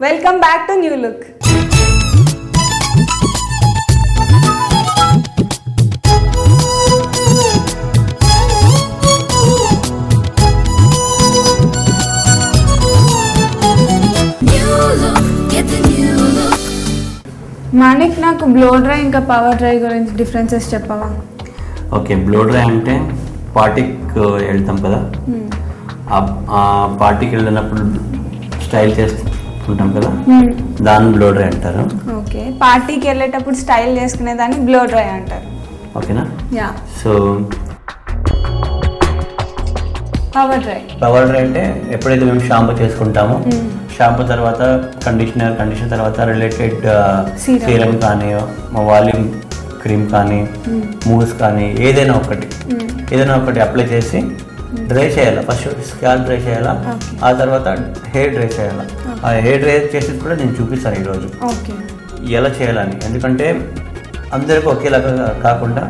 Welcome back to New Look. Manik నాకు blow dry ఇంకా power dry గురించి డిఫరెన్సెస్ చెప్పవా? ఓకే, బ్లో డ్రై అంటే పార్టీకి వెళ్తాం కదా, ఆ పార్టీకి వెళ్ళినప్పుడు స్టైల్ చేసుకుంటాం కదా, దాన్ని బ్లో డ్రై అంటారు. ఓకే, పార్టీకి వెళ్ళేటప్పుడు స్టైల్ చేసుకునే దాన్ని బ్లో డ్రై అంటారు. ఓకేనా? యా. సో పవర్ డ్రై అంటే ఎప్పుడైతే మేము షాంపూ చేసుకుంటామో, షాంపూ తర్వాత కండిషనర్ తర్వాత రిలేటెడ్ సీరం కానీ, వాల్యూమ్ క్రీమ్ కానీ, మూవ్స్ కానీ ఏదైనా ఒకటి అప్లై చేసి డ్రై చేయాలి. ఫస్ట్ స్కాల్ప్ డ్రై చేయాలా, ఆ తర్వాత హెయిర్ డ్రై చేయాలా. ఆ హెయిర్ డ్రై చేసేది కూడా నేను చూపిస్తాను ఈరోజు ఎలా చేయాలని. ఎందుకంటే అందరికీ ఒకేలాగా కాకుండా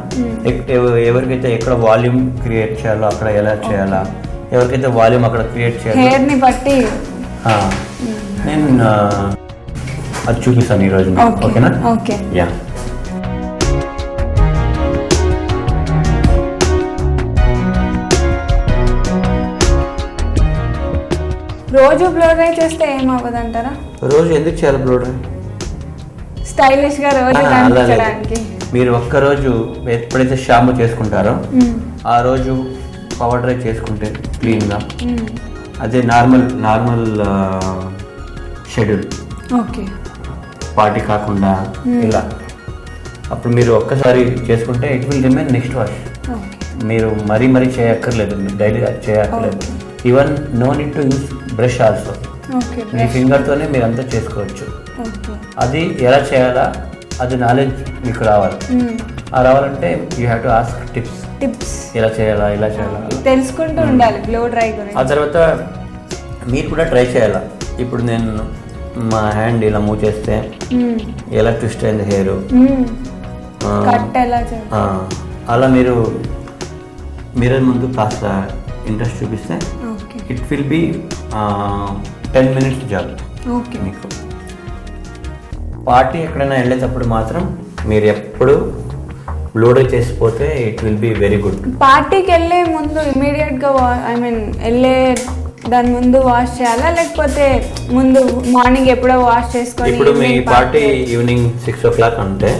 ఎవరికైతే ఎక్కడ వాల్యూమ్ క్రియేట్ చేయాలో అక్కడ ఎలా చేయాలా, ఎవరికైతే వాల్యూమ్ అక్కడ క్రియేట్ చేయాలి బట్టి నేను అది చూపిస్తాను ఈరోజు. ఓకేనా? ఓకే. యా. రోజు బ్లో డ్రై చేస్తే ఏమవ్వదు అంటారా? రోజు ఎందుకు చేయాలి బ్లో డ్రై? స్టైలిష్ గా రోజు కనిపించడానికి. మీరు ఒక్కరోజు ఎప్పుడైతే షాంపూ చేసుకుంటారో ఆ రోజు పవర్ డ్రై చేసుకుంటే క్లీన్గా, అదే నార్మల్ షెడ్యూల్, ఓకే, పార్టీ కాకుండా ఇలా అప్పుడు మీరు ఒక్కసారి చేసుకుంటే it will remain next wash. మీరు మరీ చేయక్కర్లేదు, డైలీగా చేయక్కర్లేదు. Even no need to use brush also. మీ ఫింగర్తోనే మీరు అంతా చేసుకోవచ్చు. అది ఎలా చేయాలా అది నాలెడ్జ్ మీకు రావాలి. రావాలంటే you have to ask tips ఎలా చేయాలా తెలుసుకుంటూ ఉండాలి బ్లో డ్రై గురించి. ఆ తర్వాత మీరు కూడా ట్రై చేయాలా. ఇప్పుడు నేను మా హ్యాండ్ ఇలా మూవ్ చేస్తే ఎలా ట్విస్ట్ అయింది హెయిర్, అలా మీరు మిర్రర్ ముందు కాస్త ఇంట్రెస్ట్ చూపిస్తే it will be 10 minutes job మీకు. పార్టీ ఎక్కడైనా వెళ్ళేటప్పుడు మాత్రం మీరు ఎప్పుడు బ్లో డ్రై చేసిపోతే it will be very good. పార్టీకి వెళ్ళే ముందు ఇమీడియట్ గా వెళ్ళే దాని ముందు వాష్ చేయాలా, లేకపోతే ముందు మార్నింగ్ ఎప్పుడో వాష్ చేసుకొని? ఇప్పుడు మీ పార్టీ ఈవినింగ్ 6 o'clock అంటే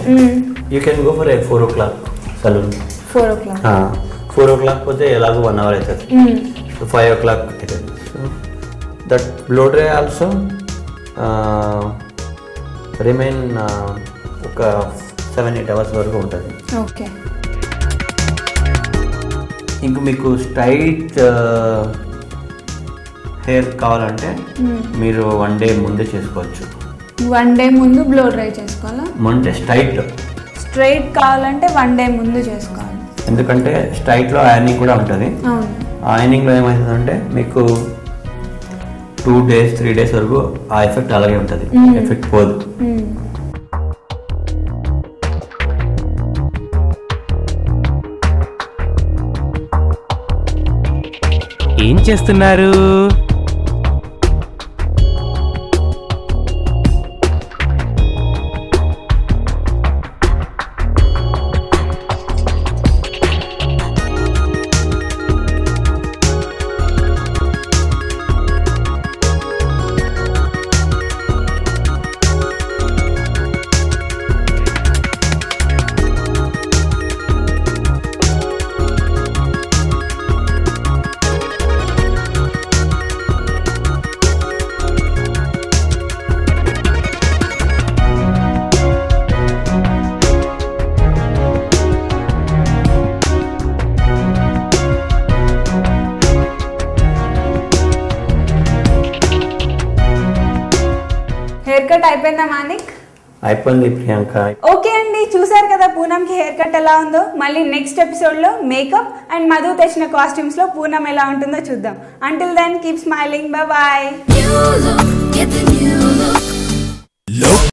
you can go for 4 o'clock saloon. 4 o'clock పోతే ఎలాగో 1 hour అవుతుంది. సో 5 o'clock అవుతుంది. So that blow dry also remain ఒక 7-8 hours వరకు ఉంటుంది. ఓకే. ఇంక మీకు స్ట్రైట్ హెయిర్ కావాలంటే మీరు 1 day ముందే చేసుకోవచ్చు. 1 day ముందు బ్లో డ్రై చేసుకోవాలా? అంటే స్ట్రైట్ కావాలంటే 1 day ముందు చేసుకోవాలి. ఎందుకంటే స్ట్రైట్లో ఐరనింగ్ కూడా ఉంటుంది. ఐరనింగ్లో ఏమవుతుందంటే మీకు 2 days 3 days వరకు ఆ ఎఫెక్ట్ అలాగే ఉంటుంది, ఎఫెక్ట్ పోదు. ఏం చేస్తున్నారు? హెయిర్ కట్ అయిపోయిందా మానిక్? అయిపోయింది ప్రియాంక. ఓకే అండి, చూసారు కదా పూనంకి హెయిర్ కట్ ఎలా ఉందో. మళ్ళీ నెక్స్ట్ ఎపిసోడ్లో మేకప్ అండ్ మధు తెచ్చిన కాస్ట్యూమ్స్లో పూనం ఎలా ఉంటుందో చూద్దాం. Until then keep smiling. Bye.